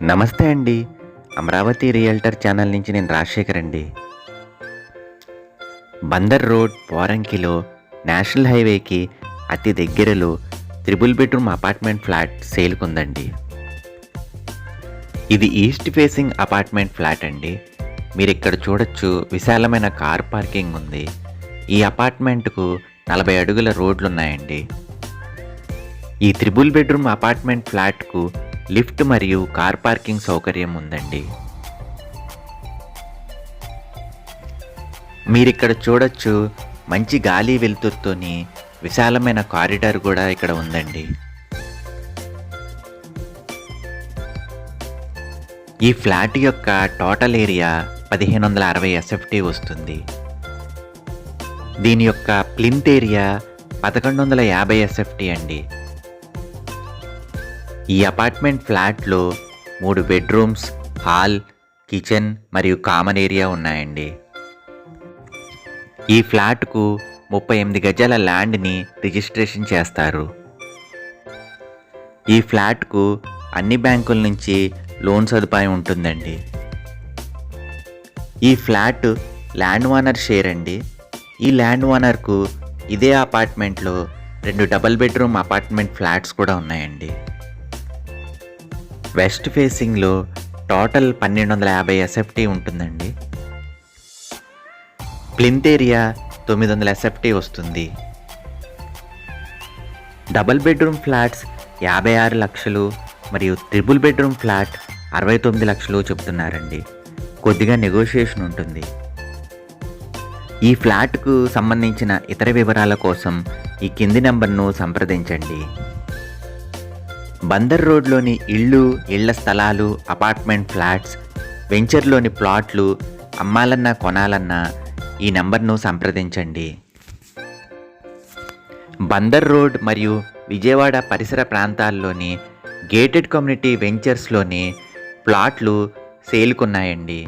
నమస్తే అండి. Amaravati realtor channel నుంచి నేను రాజశేఖర్ అండి. బందర్ రోడ్ పోరంకిలో నేషనల్ హైవేకి అతి దగ్గరలో త్రిబుల్ బెడ్రూమ్ అపార్ట్మెంట్ ఫ్లాట్ సేల్కుందండి. ఇది ఈస్ట్ ఫేసింగ్ అపార్ట్మెంట్ ఫ్లాట్ అండి. మీరు ఇక్కడ చూడొచ్చు, విశాలమైన కార్ పార్కింగ్ ఉంది. ఈ అపార్ట్మెంట్కు 40 అడుగుల రోడ్లు ఉన్నాయండి. ఈ త్రిబుల్ బెడ్రూమ్ అపార్ట్మెంట్ ఫ్లాట్కు లిఫ్ట్ మరియు కార్ పార్కింగ్ సౌకర్యం ఉందండి. మీరిక్కడ చూడొచ్చు, మంచి గాలి వెలుతురుతోని విశాలమైన కారిడార్ కూడా ఇక్కడ ఉందండి. ఈ ఫ్లాట్ యొక్క టోటల్ ఏరియా 1560 SFT వస్తుంది. దీని యొక్క ప్లింత్ ఏరియా 1150 SFT అండి. ఈ అపార్ట్మెంట్ ఫ్లాట్లో 3 బెడ్రూమ్స్, హాల్, కిచెన్ మరియు కామన్ ఏరియా ఉన్నాయండి. ఈ ఫ్లాట్కు 38 గజాల ల్యాండ్ని రిజిస్ట్రేషన్ చేస్తారు. ఈ ఫ్లాట్కు అన్ని బ్యాంకుల నుంచి లోన్ సదుపాయం ఉంటుందండి. ఈ ఫ్లాట్ ల్యాండ్ ఓనర్ షేర్ అండి. ఈ ల్యాండ్ ఓనర్కు ఇదే అపార్ట్మెంట్లో 2 డబల్ బెడ్రూమ్ అపార్ట్మెంట్ ఫ్లాట్స్ కూడా ఉన్నాయండి. వెస్ట్ ఫేసింగ్లో టోటల్ 1250 SFT ఉంటుందండి. ప్లింత్ ఏరియా 900 SFT వస్తుంది. డబల్ బెడ్రూమ్ ఫ్లాట్స్ 56 లక్షలు మరియు త్రిబుల్ బెడ్రూమ్ ఫ్లాట్ 69 లక్షలు చెప్తున్నారండి. కొద్దిగా నెగోషియేషన్ ఉంటుంది. ఈ ఫ్లాట్కు సంబంధించిన ఇతర వివరాల కోసం ఈ కింది నంబర్ను సంప్రదించండి. బందర్ రోడ్లోని ఇళ్ల స్థలాలు, అపార్ట్మెంట్ ఫ్లాట్స్, వెంచర్లోని ప్లాట్లు అమ్మాలన్నా కొనాలన్నా ఈ నంబర్ను సంప్రదించండి. బందర్ రోడ్ మరియు విజయవాడ పరిసర ప్రాంతాల్లోని గేటెడ్ కమ్యూనిటీ వెంచర్స్లోని ప్లాట్లు సేల్కున్నాయండి.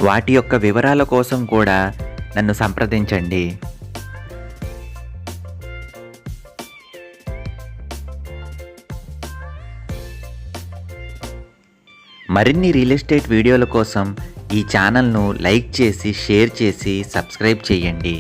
వాటి యొక్క వివరాల కోసం కూడా నన్ను సంప్రదించండి. మరిన్ని రియల్ ఎస్టేట్ వీడియోల కోసం ఈ ఛానల్ను లైక్ చేసి, షేర్ చేసి, సబ్స్క్రైబ్ చేయండి.